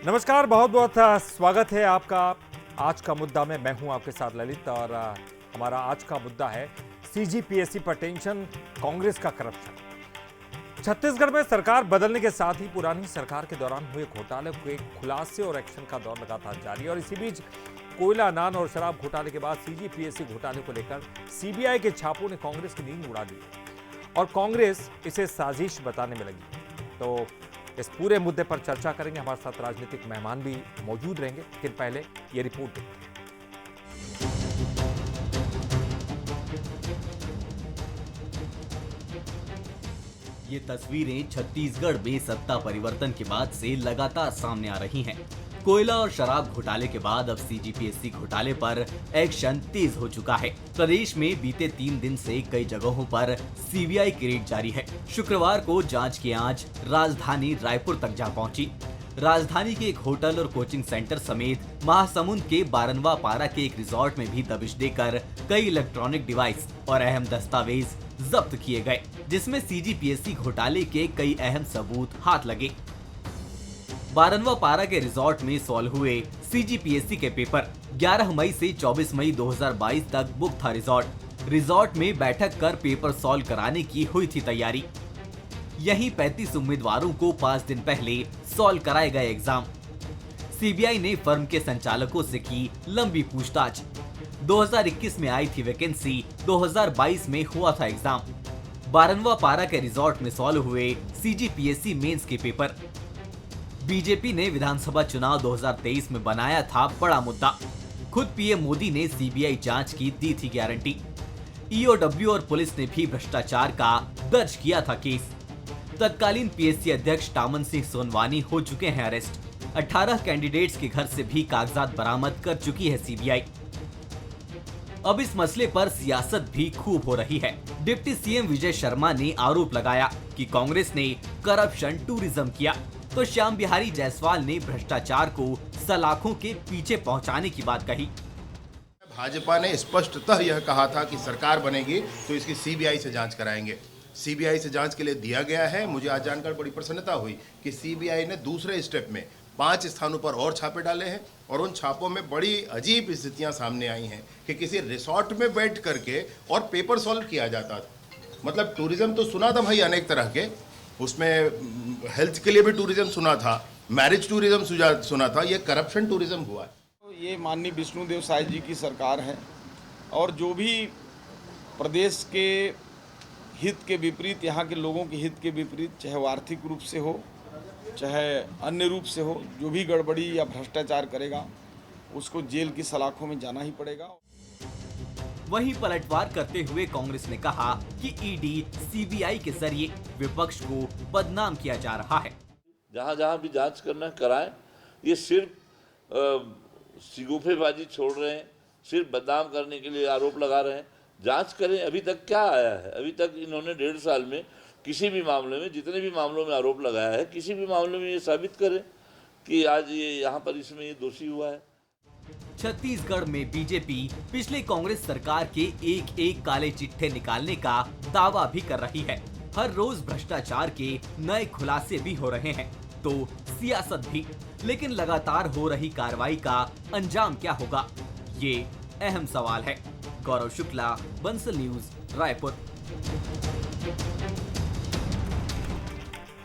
नमस्कार, बहुत बहुत स्वागत है आपका। आज का मुद्दा में मैं हूं आपके साथ ललित और हमारा आज का मुद्दा है सीजीपीएससी पर टेंशन, कांग्रेस का करप्शन। छत्तीसगढ़ में सरकार बदलने के साथ ही पुरानी सरकार के दौरान हुए घोटाले के खुलासे और एक्शन का दौर लगातार जारी है और इसी बीच कोयला, अनान और शराब घोटाले के बाद सीजीपीएससी घोटाले को लेकर सीबीआई के छापों ने कांग्रेस की नींद उड़ा दी और कांग्रेस इसे साजिश बताने में लगी। तो इस पूरे मुद्दे पर चर्चा करेंगे। हमारे साथ राजनीतिक मेहमान भी मौजूद रहेंगे, लेकिन पहले ये रिपोर्ट देखते हैं। ये तस्वीरें छत्तीसगढ़ में सत्ता परिवर्तन के बाद से लगातार सामने आ रही हैं। कोयला और शराब घोटाले के बाद अब सीजीपीएससी घोटाले पर एक्शन तेज हो चुका है। प्रदेश में बीते 3 दिन से कई जगहों पर सीबीआई की रेड जारी है। शुक्रवार को जांच की आंच राजधानी रायपुर तक जा पहुंची। राजधानी के एक होटल और कोचिंग सेंटर समेत महासमुंद के बारनवा पारा के एक रिजॉर्ट में भी दबिश देकर कई इलेक्ट्रॉनिक डिवाइस और अहम दस्तावेज जब्त किए गए, जिसमें सीजीपीएससी घोटाले के कई अहम सबूत हाथ लगे। बारनवा पारा के रिजॉर्ट में सॉल्व हुए सीजीपीएससी के पेपर 11 मई से 24 मई 2022 तक बुक था। रिजॉर्ट में बैठक कर पेपर सॉल्व कराने की हुई थी तैयारी। यहीं 35 उम्मीदवारों को 5 दिन पहले सॉल्व कराए गए एग्जाम। सीबीआई ने फर्म के संचालकों से की लंबी पूछताछ। 2021 में आई थी वैकेंसी, 2022 में हुआ था एग्जाम। बारनवा पारा के रिजॉर्ट में सॉल्व हुए सीजीपीएससी मेंस के पेपर। बीजेपी ने विधानसभा चुनाव 2023 में बनाया था बड़ा मुद्दा। खुद पीएम मोदी ने सीबीआई जांच की दी थी गारंटी। ईओडब्ल्यू और पुलिस ने भी भ्रष्टाचार का दर्ज किया था केस। तत्कालीन पीएससी अध्यक्ष टामन सिंह सोनवानी हो चुके हैं अरेस्ट। 18 कैंडिडेट्स के घर से भी कागजात बरामद कर चुकी है सीबीआई। अब इस मसले पर सियासत भी खूब हो रही है। डिप्टी सीएम विजय शर्मा ने आरोप लगाया कि कांग्रेस ने करप्शन टूरिज्म किया, तो श्याम बिहारी जायसवाल ने भ्रष्टाचार को सलाखों के पीछे पहुंचाने की बात कही। भाजपा ने स्पष्टतः यह कहा था कि सरकार बनेगी तो इसकी सीबीआई से जांच कराएंगे। सीबीआई से जांच के लिए दिया गया है। मुझे आज जानकर बड़ी प्रसन्नता हुई कि सीबीआई ने दूसरे स्टेप में 5 स्थानों पर और छापे डाले हैं और उन छापों में बड़ी अजीब स्थितियां सामने आई हैं कि किसी रिसोर्ट में बैठ करके और पेपर सॉल्व किया जाता था। मतलब टूरिज्म तो सुना था भाई अनेक तरह के, उसमें हेल्थ के लिए भी टूरिज्म सुना था, मैरिज टूरिज्म सुना था, ये करप्शन टूरिज्म हुआ है। ये माननीय विष्णुदेव साय जी की सरकार है और जो भी प्रदेश के हित के विपरीत, यहाँ के लोगों के हित के विपरीत, चाहे वो आर्थिक रूप से हो चाहे अन्य रूप से हो, जो भी गड़बड़ी या भ्रष्टाचार करेगा उसको जेल की सलाखों में जाना ही पड़ेगा। वहीं पलटवार करते हुए कांग्रेस ने कहा कि ईडी सीबीआई के जरिए विपक्ष को बदनाम किया जा रहा है। जहाँ जहाँ भी जांच करना कराएं। ये सिर्फ सिगुफेबाजी छोड़ रहे हैं, सिर्फ बदनाम करने के लिए आरोप लगा रहे हैं। जांच करें। अभी तक क्या आया है? अभी तक इन्होंने 1.5 साल में किसी भी मामले में, जितने भी मामलों में आरोप लगाया है, किसी भी मामले में ये साबित करें कि आज ये यहाँ पर इसमें ये दोषी हुआ है। छत्तीसगढ़ में बीजेपी पिछले कांग्रेस सरकार के एक काले चिट्ठे निकालने का दावा भी कर रही है। हर रोज भ्रष्टाचार के नए खुलासे भी हो रहे हैं, तो सियासत भी। लेकिन लगातार हो रही कार्रवाई का अंजाम क्या होगा, ये अहम सवाल है। गौरव शुक्ला, बंसल न्यूज, रायपुर।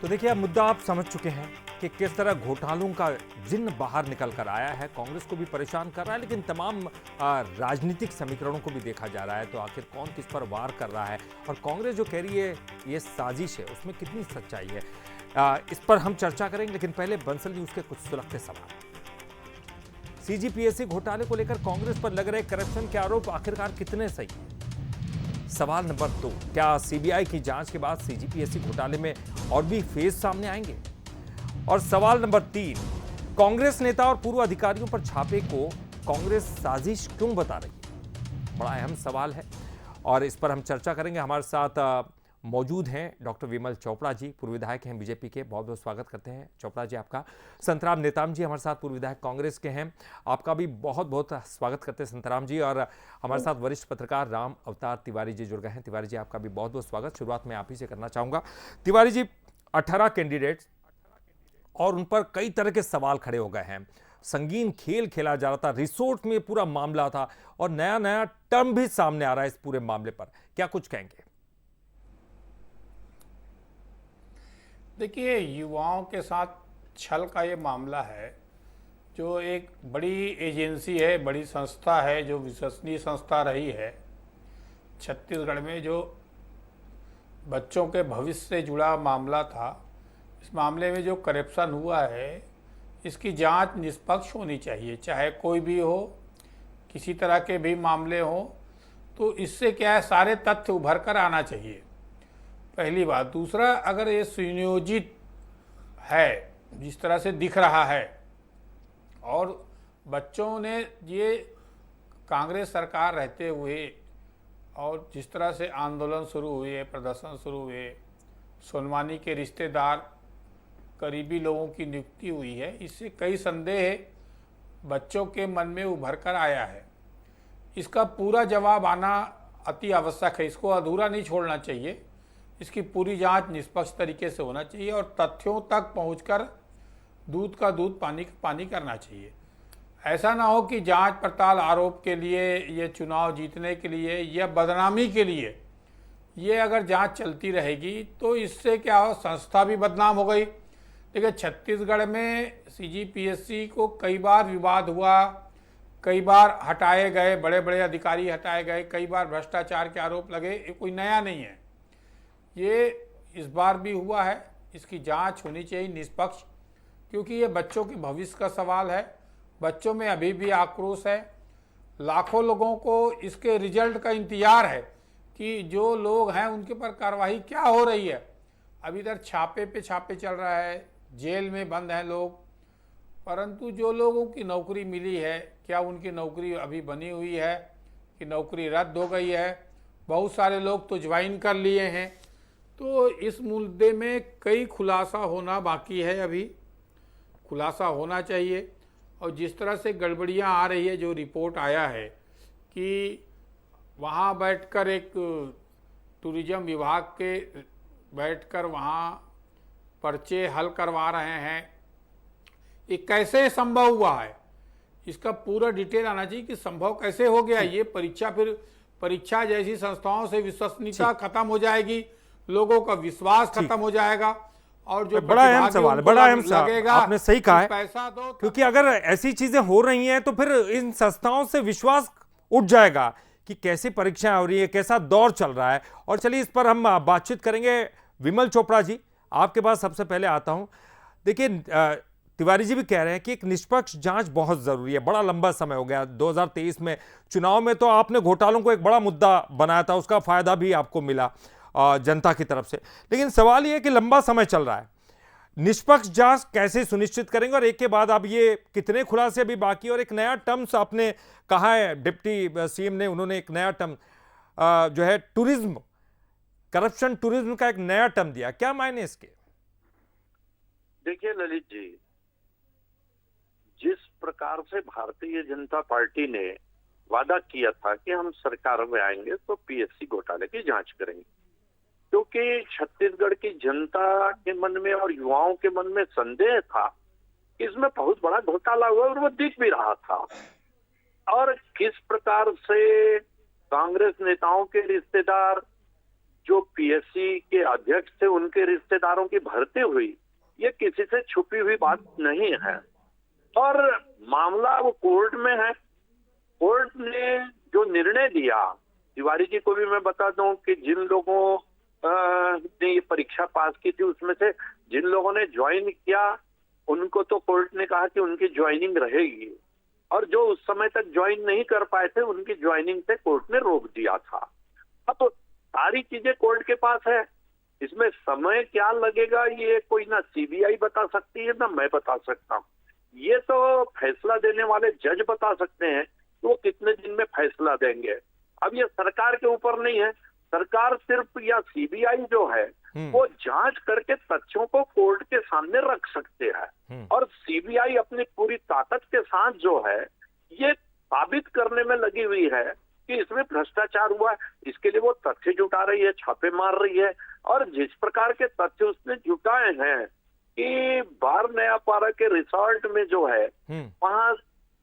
तो देखिए, अब मुद्दा आप समझ चुके हैं कि किस तरह घोटालों का जिन्न बाहर निकल कर आया है, कांग्रेस को भी परेशान कर रहा है, लेकिन तमाम राजनीतिक समीकरणों को भी देखा जा रहा है। तो आखिर कौन किस पर वार कर रहा है और कांग्रेस जो कह रही है ये साजिश है, उसमें कितनी सच्चाई है, इस पर हम चर्चा करेंगे। लेकिन पहले बंसल न्यूज के कुछ सुलगते सवाल। सीजीपीएससी घोटाले को लेकर कांग्रेस पर लग रहे करप्शन के आरोप आखिरकार कितने सही हैं? सवाल नंबर 2, क्या सीबीआई की जांच के बाद सीजीपीएससी घोटाले में और भी फेज सामने आएंगे? और सवाल नंबर 3, कांग्रेस नेता और पूर्व अधिकारियों पर छापे को कांग्रेस साजिश क्यों बता रही है? बड़ा अहम सवाल है और इस पर हम चर्चा करेंगे। हमारे साथ मौजूद हैं डॉक्टर विमल चोपड़ा जी, पूर्व विधायक हैं बीजेपी के। बहुत बहुत स्वागत करते हैं चोपड़ा जी आपका। संतराम नेताम जी हमारे साथ पूर्व विधायक कांग्रेस के हैं, आपका भी बहुत बहुत स्वागत करते हैं संतराम जी। और हमारे साथ वरिष्ठ पत्रकार राम अवतार तिवारी जी जुड़ गए हैं। तिवारी जी आपका भी बहुत बहुत स्वागत। शुरुआत मैं आप ही से करना चाहूँगा। तिवारी जी, 18 कैंडिडेट्स और उन पर कई तरह के सवाल खड़े हो गए हैं। संगीन खेल खेला जा रहा था, रिसोर्ट में पूरा मामला था और नया नया टर्म भी सामने आ रहा है इस पूरे मामले पर। क्या कुछ कहेंगे? देखिए, युवाओं के साथ छल का ये मामला है, जो एक बड़ी एजेंसी है, बड़ी संस्था है, जो विश्वसनीय संस्था रही है छत्तीसगढ़ में, जो बच्चों के भविष्य से जुड़ा मामला था। इस मामले में जो करप्शन हुआ है, इसकी जांच निष्पक्ष होनी चाहिए, चाहे कोई भी हो, किसी तरह के भी मामले हो। तो इससे क्या है, सारे तथ्य उभर कर आना चाहिए, पहली बात। दूसरा, अगर ये सुनियोजित है जिस तरह से दिख रहा है, और बच्चों ने ये कांग्रेस सरकार रहते हुए और जिस तरह से आंदोलन शुरू हुए, प्रदर्शन शुरू हुए, सोनवानी के रिश्तेदार, करीबी लोगों की नियुक्ति हुई है, इससे कई संदेह बच्चों के मन में उभर कर आया है। इसका पूरा जवाब आना अति आवश्यक है, इसको अधूरा नहीं छोड़ना चाहिए। इसकी पूरी जांच निष्पक्ष तरीके से होना चाहिए और तथ्यों तक पहुंचकर दूध का दूध, पानी का पानी करना चाहिए। ऐसा ना हो कि जांच पड़ताल आरोप के लिए, ये चुनाव जीतने के लिए या बदनामी के लिए ये अगर जांच चलती रहेगी तो इससे क्या हो, संस्था भी बदनाम हो गई। देखिए, छत्तीसगढ़ में सीजीपीएससी को कई बार विवाद हुआ, कई बार हटाए गए, बड़े बड़े अधिकारी हटाए गए, कई बार भ्रष्टाचार के आरोप लगे। ये कोई नया नहीं है, ये इस बार भी हुआ है। इसकी जांच होनी चाहिए निष्पक्ष, क्योंकि ये बच्चों के भविष्य का सवाल है। बच्चों में अभी भी आक्रोश है, लाखों लोगों को इसके रिजल्ट का इंतजार है कि जो लोग हैं उनके पर कार्रवाई क्या हो रही है। अभी इधर छापे पे छापे चल रहा है, जेल में बंद हैं लोग, परंतु जो लोगों की नौकरी मिली है, क्या उनकी नौकरी अभी बनी हुई है कि नौकरी रद्द हो गई है? बहुत सारे लोग तो ज्वाइन कर लिए हैं। तो इस मुद्दे में कई खुलासा होना बाकी है, अभी खुलासा होना चाहिए। और जिस तरह से गड़बड़ियां आ रही है, जो रिपोर्ट आया है कि वहाँ बैठकर एक टूरिज्म विभाग के बैठकर वहाँ पर्चे हल करवा रहे हैं, ये कैसे संभव हुआ है? इसका पूरा डिटेल आना चाहिए कि संभव कैसे हो गया। ये परीक्षा, फिर परीक्षा जैसी संस्थाओं से विश्वसनीयता खत्म हो जाएगी, लोगों का विश्वास खत्म हो जाएगा। और जो बड़ा अहम सवाल है, बड़ा अहम सवाल आपने सही कहा है, पैसा दो, क्योंकि अगर ऐसी चीजें हो रही हैं तो फिर इन संस्थाओं से विश्वास उठ जाएगा कि कैसी परीक्षाएं हो रही है, कैसा दौर चल रहा है। और चलिए, इस पर हम बातचीत करेंगे। विमल चोपड़ा जी, आपके पास सबसे पहले आता हूं। देखिए, तिवारी जी भी कह रहे हैं कि एक निष्पक्ष जांच बहुत जरूरी है, बड़ा लंबा समय हो गया। 2023 में चुनाव में तो आपने घोटालों को एक बड़ा मुद्दा बनाया था, उसका फायदा भी आपको मिला जनता की तरफ से। लेकिन सवाल यह है कि लंबा समय चल रहा है, निष्पक्ष जांच कैसे सुनिश्चित करेंगे? और एक के बाद अब ये कितने खुलासे अभी बाकी, और एक नया टर्म्स आपने कहा है, डिप्टी सीएम ने, उन्होंने एक नया टर्म जो है टूरिज्म, करप्शन टूरिज्म का एक नया टर्म दिया, क्या मायने इसके? देखिए ललित जी, जिस प्रकार से भारतीय जनता पार्टी ने वादा किया था कि हम सरकार में आएंगे तो पीएससी घोटाले की जांच करेंगे, क्योंकि छत्तीसगढ़ की जनता के मन में और युवाओं के मन में संदेह था कि इसमें बहुत बड़ा घोटाला हुआ, और वो दिख भी रहा था। और किस प्रकार से कांग्रेस नेताओं के रिश्तेदार, जो पीएससी के अध्यक्ष थे, उनके रिश्तेदारों की भर्ती हुई, ये किसी से छुपी हुई बात नहीं है। और मामला वो कोर्ट में है। कोर्ट ने जो निर्णय दिया, तिवारी जी को भी मैं बता दूं कि जिन लोगों ने ये परीक्षा पास की थी, उसमें से जिन लोगों ने ज्वाइन किया, उनको तो कोर्ट ने कहा कि उनकी ज्वाइनिंग रहेगी, और जो उस समय तक ज्वाइन नहीं कर पाए थे, उनकी ज्वाइनिंग से कोर्ट ने रोक दिया था। अब तो सारी चीजें कोर्ट के पास है। इसमें समय क्या लगेगा, ये कोई ना सीबीआई बता सकती है, ना मैं बता सकता हूँ। ये तो फैसला देने वाले जज बता सकते हैं कि वो कितने दिन में फैसला देंगे। अब ये सरकार के ऊपर नहीं है। सरकार सिर्फ, या सीबीआई जो है, वो जांच करके तथ्यों को कोर्ट के सामने रख सकते हैं, और सीबीआई अपनी पूरी ताकत के साथ जो है, ये साबित करने में लगी हुई है कि इसमें भ्रष्टाचार हुआ है। इसके लिए वो तथ्य जुटा रही है, छापे मार रही है, और जिस प्रकार के तथ्य उसने जुटाए हैं, कि बार नया पारा के रिसोर्ट में जो है वहाँ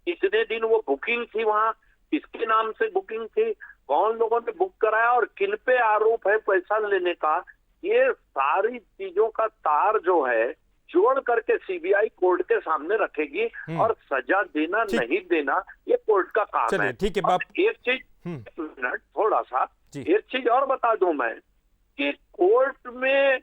इतने दिन वो बुकिंग थी, वहाँ किसके नाम से बुकिंग थी, कौन लोगों ने बुक कराया और किन पे आरोप है पैसा लेने का, ये सारी चीजों का तार जो है जोड़ करके सीबीआई कोर्ट के सामने रखेगी और सजा देना नहीं देना ये कोर्ट का काम है। ठीक है बाप। एक चीज मिनट थोड़ा सा एक चीज और बता दूं मैं कि कोर्ट में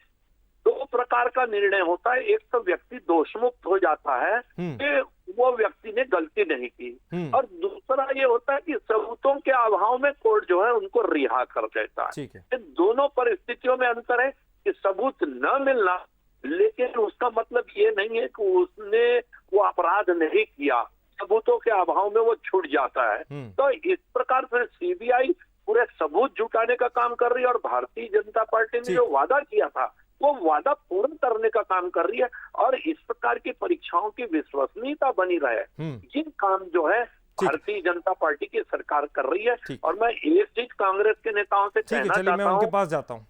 दो प्रकार का निर्णय होता है। एक तो व्यक्ति दोषमुक्त हो जाता है कि वो व्यक्ति ने गलती नहीं की, और दूसरा ये होता है कि सबूतों के अभाव में कोर्ट जो है उनको रिहा कर देता है। इन दोनों परिस्थितियों में अंतर है कि सबूत न मिलना, लेकिन उसका मतलब ये नहीं है कि उसने वो अपराध नहीं किया, सबूतों के अभाव में वो छूट जाता है। तो इस प्रकार से सीबीआई पूरे सबूत जुटाने का काम कर रही है और भारतीय जनता पार्टी ने जो वादा किया था वो वादा पूर्ण करने का काम कर रही है, और इस प्रकार की परीक्षाओं की विश्वसनीयता बनी रहे, ये काम जो है भारतीय जनता पार्टी की सरकार कर रही है। और मैं एक चीज कांग्रेस के नेताओं से कहना चाहता हूं, मैं उनके पास जाता हूं।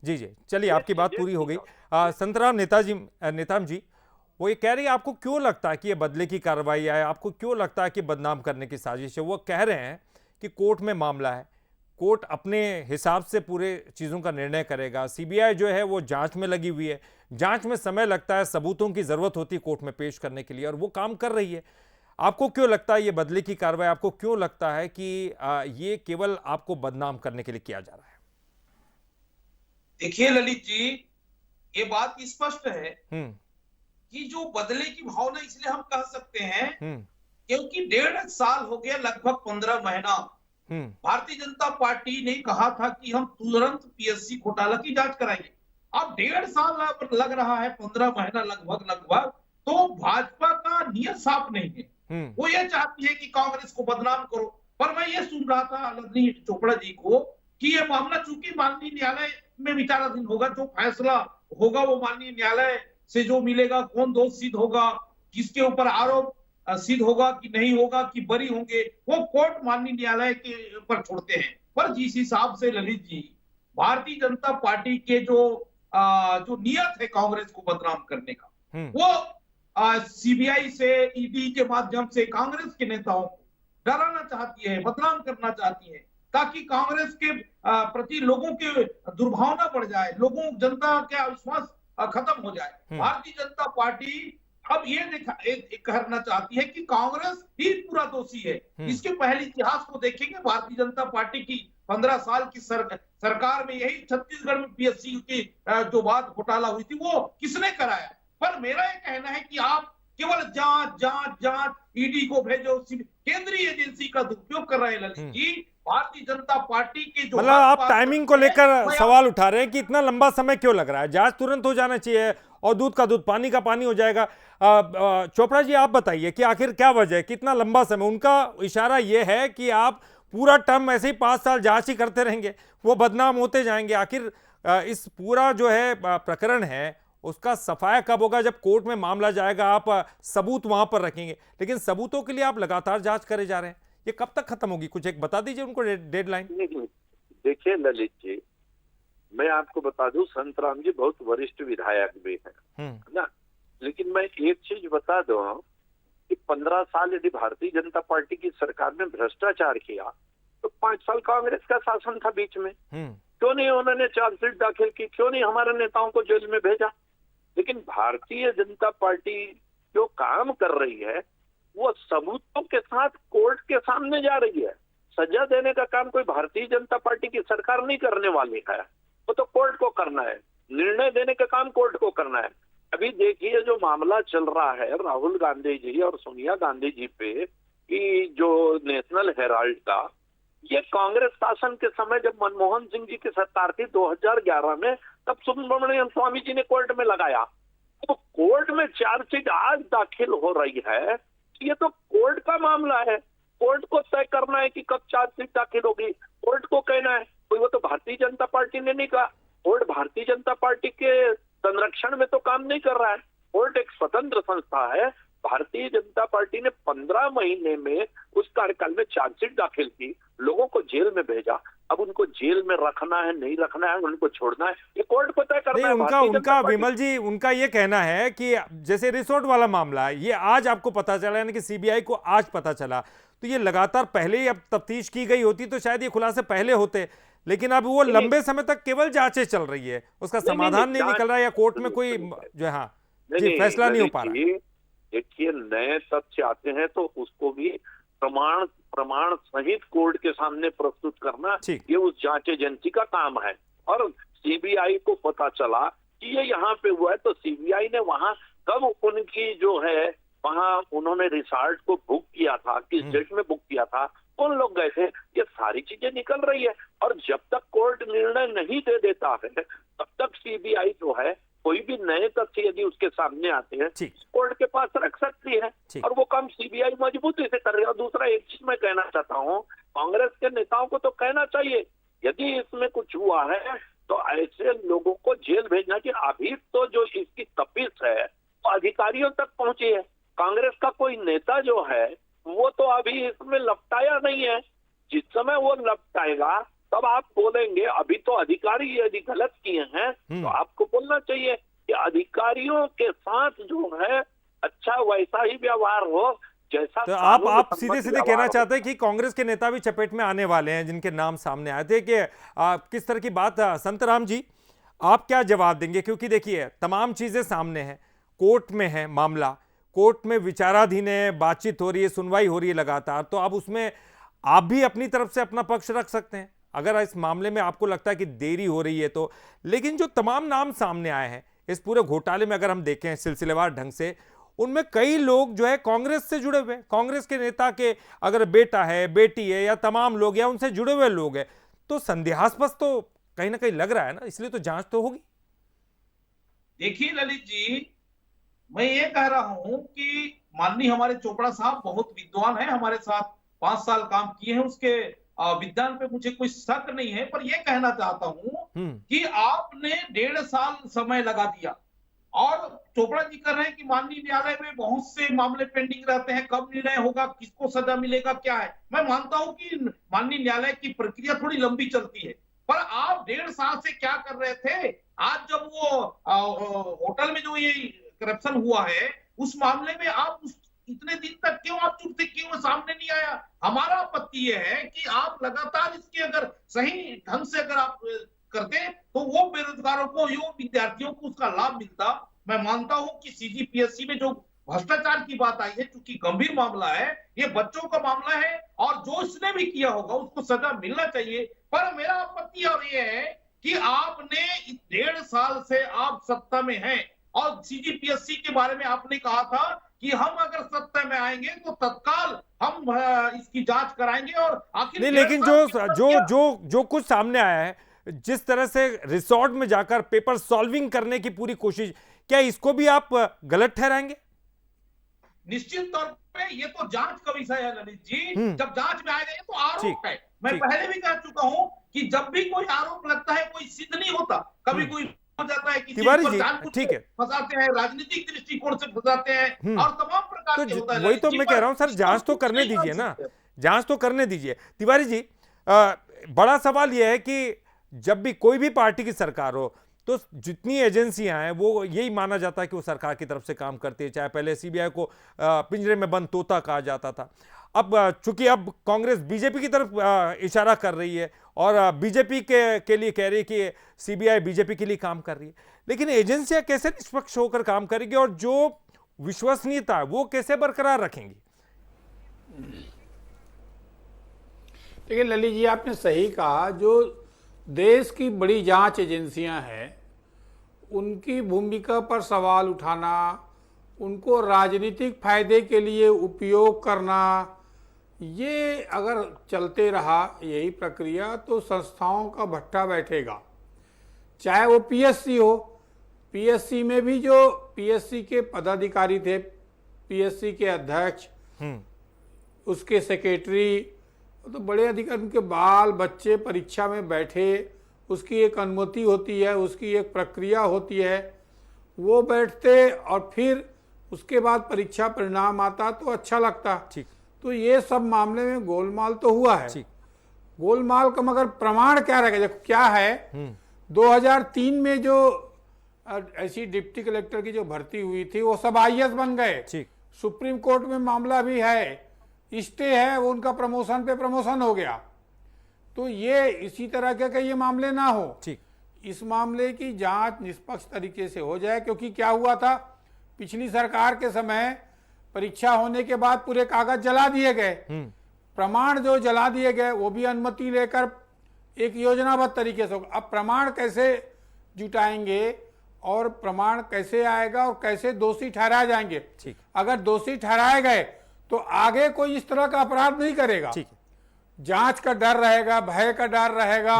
जी चलिए, आपकी बात पूरी हो गई। संतराम नेताम जी, वो ये कह रही है, आपको क्यों लगता है कि ये बदले की कार्रवाई है, आपको क्यों लगता है कि बदनाम करने की साजिश है? वो कह रहे हैं कि कोर्ट में मामला है, कोर्ट अपने हिसाब से पूरे चीज़ों का निर्णय करेगा, सीबीआई जो है वो जांच में लगी हुई है, जांच में समय लगता है, सबूतों की ज़रूरत होती है कोर्ट में पेश करने के लिए, और वो काम कर रही है। आपको क्यों लगता है ये बदले की कार्रवाई, आपको क्यों लगता है कि ये केवल आपको बदनाम करने के लिए किया जा रहा है? देखिए ललित जी, ये बात स्पष्ट है कि जो बदले की भावना इसलिए हम कह सकते हैं क्योंकि 1.5 साल हो गया, लगभग 15 महीना भारतीय जनता पार्टी ने कहा था कि हम तुरंत पीएससी घोटाला की जांच कराएंगे। अब 1.5 साल लग रहा है, 15 महीना लगभग, तो भाजपा का नियत साफ नहीं है। वो ये चाहती है कि कांग्रेस को बदनाम करो। पर मैं ये सुन रहा था रजनी चोपड़ा जी को कि ये मामला चूंकि माननीय न्यायालय में विचाराधीन होगा, जो फैसला होगा वो माननीय न्यायालय से जो मिलेगा, कौन दोष सिद्ध होगा, किसके ऊपर आरोप सिद्ध होगा कि नहीं होगा, कि बरी होंगे, वो कोर्ट माननीय न्यायालय के ऊपर छोड़ते हैं। पर जिस हिसाब से ललित जी भारतीय जनता पार्टी के जो नियत है कांग्रेस को बदनाम करने का, वो सीबीआई से, ईडी के माध्यम से कांग्रेस के नेताओं को डराना चाहती है, बदनाम करना चाहती है, ताकि कांग्रेस के प्रति लोगों के दुर्भावना बढ़ जाए, लोगों जनता का विश्वास खत्म हो जाए। भारतीय जनता पार्टी अब ये कहना चाहती है कि कांग्रेस ही पूरा दोषी है। इसके पहले इतिहास को देखेंगे, भारतीय जनता पार्टी की 15 साल की सरकार में यही छत्तीसगढ़ में पीएससी की जो बात घोटाला हुई थी वो किसने कराया? पर मेरा ये कहना है कि आप केवल जांच ईडी को भेजो, केंद्रीय एजेंसी का दुरुपयोग कर रहे हैं ललित जी। भारतीय जनता पार्टी के जो, मतलब आप टाइमिंग को लेकर सवाल उठा रहे हैं कि इतना लंबा समय क्यों लग रहा है, जांच तुरंत हो जाना चाहिए और दूध का दूध, पानी का पानी हो जाएगा। चोपड़ा जी, आप बताइए कि आखिर क्या वजह है, कितना लंबा समय? उनका इशारा यह है कि आप पूरा टर्म ऐसे ही 5 साल जांच ही करते रहेंगे, वो बदनाम होते जाएंगे। आखिर इस पूरा जो है प्रकरण है उसका सफाया कब होगा? जब कोर्ट में मामला जाएगा, आप सबूत वहां पर रखेंगे, लेकिन सबूतों के लिए आप लगातार जांच करे जा रहे हैं, ये कब तक खत्म होगी? कुछ एक बता दीजिए उनको डेडलाइन। देखिए ललित जी, मैं आपको बता दूं, संतराम जी बहुत वरिष्ठ विधायक भी है ना, लेकिन मैं एक चीज बता दूं कि 15 साल यदि भारतीय जनता पार्टी की सरकार ने भ्रष्टाचार किया तो 5 साल कांग्रेस का शासन था बीच में, क्यों नहीं उन्होंने चार्जशीट दाखिल की, क्यों नहीं हमारे नेताओं को जेल में भेजा? लेकिन भारतीय जनता पार्टी जो काम कर रही है वो सबूतों के साथ कोर्ट के सामने जा रही है। सजा देने का काम कोई भारतीय जनता पार्टी की सरकार नहीं करने वाली है, वो तो कोर्ट को करना है, निर्णय देने का काम कोर्ट को करना है। अभी देखिए जो मामला चल रहा है राहुल गांधी जी और सोनिया गांधी जी पे, कि जो नेशनल हेराल्ड का, ये कांग्रेस शासन के समय जब मनमोहन सिंह जी की सरकार थी 2011 में, तब सुब्रमण्यम स्वामी जी ने कोर्ट में लगाया। तो कोर्ट में चार्जशीट आज दाखिल हो रही है, ये तो कोर्ट का मामला है, कोर्ट को तय करना है कि कब चार्जशीट दाखिल होगी, कोर्ट को कहना है, कोई वो तो भारतीय जनता पार्टी ने नहीं कहा। कोर्ट भारतीय जनता पार्टी के संरक्षण में तो काम नहीं कर रहा है, कोर्ट एक स्वतंत्र संस्था है। भारतीय जनता पार्टी ने 15 महीने में उस कार्यकाल में चार्जशीट दाखिल की, लोगों को जेल में भेजा। अब उनको जेल में रखना है नहीं रखना है, उनको छोड़ना है, ये कोर्ट को तय करना नहीं, है। उनका विमल जी, उनका ये कहना है कि जैसे रिसोर्ट वाला मामला है, ये आज आपको पता चला, यानी कि सीबीआई को आज पता चला, तो ये लगातार पहले ही अब तफ्तीश की गई होती तो शायद ये खुलासे पहले होते, लेकिन अब वो लंबे समय तक केवल जांचें चल रही है, उसका समाधान नहीं निकल रहा है, या कोर्ट में कोई जो है हाँ जी फैसला नहीं हो पा रहा है। देखिए, नए तथ्य आते हैं तो उसको भी प्रमाण सहित कोर्ट के सामने प्रस्तुत करना, ये उस जांच एजेंसी का काम है। और सीबीआई को पता चला कि ये यहाँ पे हुआ है, तो सीबीआई ने वहां कब उनकी जो है वहां उन्होंने रिसोर्ट को बुक किया था, किस डेट में बुक किया था, कौन लोग गए थे, ये सारी चीजें निकल रही है। और जब तक कोर्ट निर्णय नहीं दे देता है तब तक सीबीआई जो है कोई भी नए तथ्य यदि उसके सामने आते हैं कोर्ट के पास रख सकती है, और वो काम सीबीआई मजबूती से कर रही है। और दूसरा एक चीज मैं कहना चाहता हूँ, कांग्रेस के नेताओं को तो कहना चाहिए यदि इसमें कुछ हुआ है तो ऐसे लोगों को जेल भेजना चाहिए। अभी तो जो इसकी तपिश है वो अधिकारियों तक पहुंची है, कांग्रेस का कोई नेता जो है वो तो अभी इसमें लपटाया नहीं है। जिस समय वो लपटाएगा तब आप बोलेंगे। अभी तो अधिकारी यदि गलत किए हैं तो आपको बोलना चाहिए कि अधिकारियों के साथ जो है अच्छा वैसा ही व्यवहार हो जैसा। तो आप सीधे सीधे कहना चाहते हैं कि कांग्रेस के नेता भी चपेट में आने वाले हैं, जिनके नाम सामने आए थे, कि किस तरह की बात। संतराम जी, आप क्या जवाब देंगे? क्योंकि देखिए तमाम चीजें सामने हैं, कोर्ट में है मामला, कोर्ट में विचाराधीन है, बातचीत हो रही है, सुनवाई हो रही है लगातार, तो अब उसमें आप भी अपनी तरफ से अपना पक्ष रख सकते हैं अगर इस मामले में आपको लगता है कि देरी हो रही है तो। लेकिन जो तमाम नाम सामने आए हैं इस पूरे घोटाले में, अगर हम देखें सिलसिलेवार ढंग से, उनमें कई लोग जो है कांग्रेस से जुड़े हुए, कांग्रेस के नेता के अगर बेटा है, बेटी है, या तमाम लोग या उनसे जुड़े हुए लोग हैं, तो संदेहास्पद तो कहीं ना कहीं लग रहा है ना, इसलिए तो जांच तो होगी। देखिए ललित जी, मैं ये कह रहा हूं कि माननीय हमारे चोपड़ा साहब बहुत विद्वान हैं, हमारे साथ 5 साल काम किए हैं, उसके विज्ञान पे मुझे कोई शक नहीं है, पर यह कहना चाहता हूं कि आपने 1.5 साल समय लगा दिया, और चोपड़ा जी कह रहे हैं कि माननीय न्यायालय में बहुत से मामले पेंडिंग रहते हैं, कब निर्णय होगा, किसको सजा मिलेगा, क्या है। मैं मानता हूं कि माननीय न्यायालय की प्रक्रिया थोड़ी लंबी चलती है, पर आप 1.5 साल से क्या कर रहे थे? आज जब वो होटल में जो ये करप्शन हुआ है उस मामले में आप इतने दिन तक क्यों आप चुप थे, क्यों सामने नहीं आया? हमारा आपत्ति यह है कि आप लगातार इसके अगर सही ढंग से अगर आप करते तो वो बेरोजगारों को, यो विद्यार्थियों को उसका लाभ मिलता। मैं मानता हूं कि सीजीपीएससी में जो भ्रष्टाचार की बात आई है, क्योंकि गंभीर मामला है, ये बच्चों का मामला है, और जो इसने भी किया होगा उसको सजा मिलना चाहिए। पर मेरा आपत्ति और ये है कि आपने 1.5 साल से आप सत्ता में हैं, और सीजीपीएससी के बारे में आपने कहा था कि हम अगर सत्ता में आएंगे तो तत्काल हम इसकी जांच कराएंगे, और आखिर नहीं, लेकिन जो कुछ सामने आया है, जिस तरह से रिसोर्ट में जाकर पेपर सॉल्विंग करने की पूरी कोशिश, क्या इसको भी आप गलत ठहराएंगे? निश्चित तौर पे ये तो जांच का विषय है ललित जी, जब जांच में आएगा ये तो आरोप है। मैं पहले भी कह चुका हूं कि जब भी कोई आरोप लगता है कोई सिद्ध नहीं होता, कभी कोई हो जाता है, किसी को जानबूझ के फंसाते हैं, राजनीतिक दृष्टिकोण से फंसाते हैं, और तमाम प्रकार के होता है। वही तो मैं कह रहा हूं सर, जांच तो करने दीजिए ना, जांच तो करने दीजिए। तिवारी जी, बड़ा सवाल यह है कि जब भी कोई भी पार्टी की सरकार हो तो जितनी एजेंसियां हैं वो यही माना जाता है कि वो सरकार की तरफ से काम करती है, चाहे पहले सीबीआई को पिंजरे में बंद तोता कहा जाता था। अब चूंकि अब कांग्रेस बीजेपी की तरफ इशारा कर रही है और बीजेपी के लिए कह रही है कि सीबीआई बीजेपी के लिए काम कर रही है, लेकिन एजेंसियां कैसे निष्पक्ष होकर काम करेंगी और जो विश्वसनीयता है वो कैसे बरकरार रखेंगी? देखिए ललित जी, आपने सही कहा, जो देश की बड़ी जांच एजेंसियां हैं उनकी भूमिका पर सवाल उठाना, उनको राजनीतिक फायदे के लिए उपयोग करना, ये अगर चलते रहा यही प्रक्रिया तो संस्थाओं का भट्टा बैठेगा। चाहे वो पीएससी हो, पीएससी में भी जो पीएससी के पदाधिकारी थे, पीएससी के अध्यक्ष, उसके सेक्रेटरी, तो बड़े अधिकारी, उनके बाल बच्चे परीक्षा में बैठे, उसकी एक अनुमति होती है, उसकी एक प्रक्रिया होती है, वो बैठते और फिर उसके बाद परीक्षा परिणाम आता तो अच्छा लगता। ठीक। तो ये सब मामले में गोलमाल तो हुआ है। गोलमाल का मगर प्रमाण क्या रहेगा? देखो क्या है, 2003 में जो ऐसी डिप्टी कलेक्टर की जो भर्ती हुई थी वो सब आईएएस बन गए। सुप्रीम कोर्ट में मामला भी है, स्टे है, वो उनका प्रमोशन पे प्रमोशन हो गया। तो ये इसी तरह के ये मामले ना हो, इस मामले की जांच निष्पक्ष तरीके से हो जाए। क्योंकि क्या हुआ था पिछली सरकार के समय, परीक्षा होने के बाद पूरे कागज जला दिए गए, प्रमाण जो जला दिए गए वो भी अनुमति लेकर एक योजनाबद्ध तरीके से। अब प्रमाण कैसे जुटाएंगे और प्रमाण कैसे आएगा और कैसे दोषी ठहराए जाएंगे? अगर दोषी ठहराए गए तो आगे कोई इस तरह का अपराध नहीं करेगा। जांच का डर रहेगा, भय का डर रहेगा,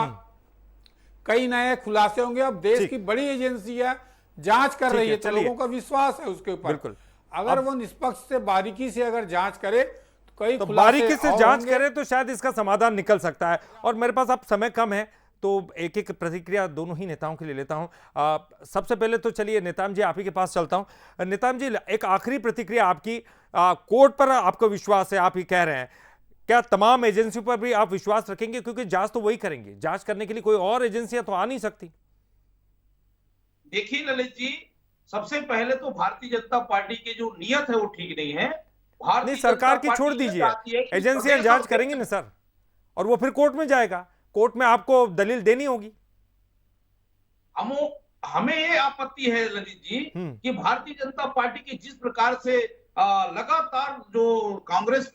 कई नए खुलासे होंगे। अब देश की बड़ी एजेंसी है, जांच कर रही है, तो लोगों का विश्वास है उसके ऊपर। अगर वो निष्पक्ष से बारीकी से अगर जांच करे तो बारीकी से जांच करे तो शायद इसका समाधान निकल सकता है। और मेरे पास अब समय कम है तो एक एक प्रतिक्रिया दोनों ही नेताओं के लिए लेता हूं। सबसे पहले तो चलिए नेताम जी आप ही के पास चलता हूं। नेताम जी, एक आखिरी प्रतिक्रिया आपकी। कोर्ट पर आपको विश्वास है, आप ही कह रहे हैं, क्या तमाम एजेंसियों पर भी आप विश्वास रखेंगे? क्योंकि जांच तो वही करेंगे, जांच करने के लिए कोई और एजेंसियां तो आ नहीं सकती। देखिए ललित जी, सबसे पहले तो भारतीय जनता पार्टी की जो नियत है वो ठीक नहीं है। नहीं, सरकार की छोड़ दीजिए, एजेंसियां जांच करेंगी ना सर, और वो फिर कोर्ट में जाएगा, कोर्ट में आपको दलील देनी होगी। हमें ये आपत्ति है ललित जी कि भारतीय जनता पार्टी की जिस प्रकार से लगातार जो कांग्रेस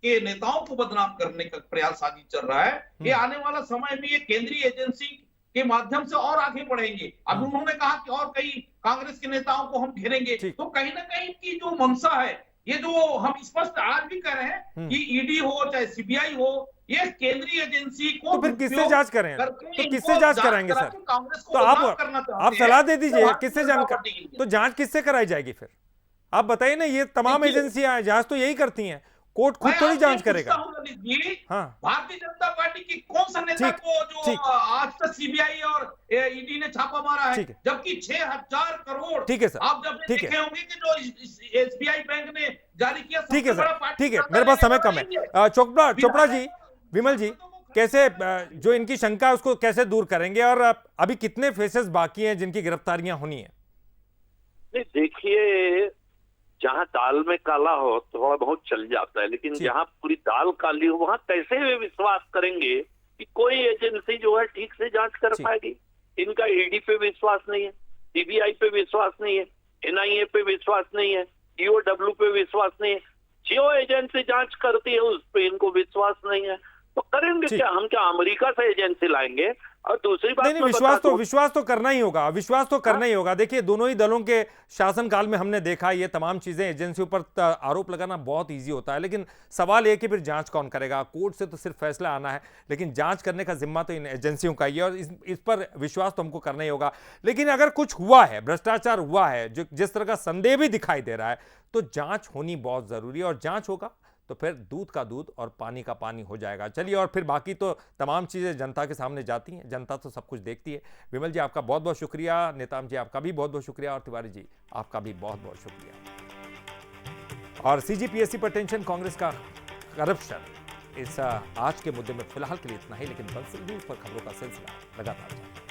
के नेताओं को बदनाम करने का प्रयास साजिश चल रहा है, ये आने वाला समय में ये केंद्रीय एजेंसी के माध्यम से और आगे बढ़ेंगे। अब उन्होंने कहा कि और कई कांग्रेस के नेताओं को हम घेरेंगे, तो कहीं ना कहीं की जो मंशा है, ये जो हम स्पष्ट आज भी कह रहे हैं कि ईडी हो चाहे सीबीआई हो, ये केंद्रीय एजेंसी को तो फिर किससे जांच करें? तो किससे जांच कराएंगे सर? तो आप सलाह दे दीजिए, किससे तो जांच किससे कराई जाएगी फिर? आप बताइए ना, ये तमाम एजेंसियां जांच तो यही करती हैं, कोर्ट खुद थोड़ी जांच करेगा। हाँ, भारतीय जनता पार्टी की कौन सा नेता को जो आज तक सीबीआई और ईडी ने छापा मारा है, जबकि 6000 करोड़, ठीक है सर, आप जब देखे होंगे कि जो एसबीआई बैंक ने जारी किया, ठीक है सर, ठीक है, मेरे पास समय कम है। चोपड़ा जी, विमल जी, कैसे जो इनकी शंका है उसको कैसे दूर करेंगे, और अभी कितने फेसेस बाकी हैं जिनकी गिरफ्तारियां होनी है? नहीं, देखिए, जहां दाल में काला हो थोड़ा बहुत चल जाता है, लेकिन जहां पूरी दाल काली हो वहां कैसे वे विश्वास करेंगे कि कोई एजेंसी जो है ठीक से जांच कर पाएगी? इनका ईडी पे विश्वास नहीं है, सीबीआई पे विश्वास नहीं है, एनआईए पे विश्वास नहीं है, ईओडब्ल्यू पे विश्वास नहीं है। जो एजेंसी जांच करती है उस पे इनको विश्वास नहीं है, तो करेंगे क्या? हम क्या अमेरिका से एजेंसी लाएंगे? और दूसरी बात, नहीं, विश्वास तो करना ही होगा, विश्वास तो करना ही होगा। देखिए, दोनों ही दलों के शासनकाल में हमने देखा ये तमाम चीजें, एजेंसियों पर आरोप लगाना बहुत इजी होता है, लेकिन सवाल ये कि फिर जांच कौन करेगा? कोर्ट से तो सिर्फ फैसला आना है, लेकिन जांच करने का जिम्मा तो इन एजेंसियों का ही है, और इस पर विश्वास तो हमको करना ही होगा। लेकिन अगर कुछ हुआ है, भ्रष्टाचार हुआ है, जो जिस तरह का संदेह भी दिखाई दे रहा है, तो जांच होनी बहुत जरूरी है, और जांच होगा तो फिर दूध का दूध और पानी का पानी हो जाएगा। चलिए, और फिर बाकी तो तमाम चीज़ें जनता के सामने जाती हैं, जनता तो सब कुछ देखती है। विमल जी आपका बहुत बहुत शुक्रिया, नेताम जी आपका भी बहुत बहुत शुक्रिया, और तिवारी जी आपका भी बहुत बहुत शुक्रिया। और सीजीपीएससी पर टेंशन, कांग्रेस का करप्शन, इस आज के मुद्दे में फिलहाल के लिए इतना ही, लेकिन बंसल न्यूज़ पर खबरों का सिलसिला लगातार जारी।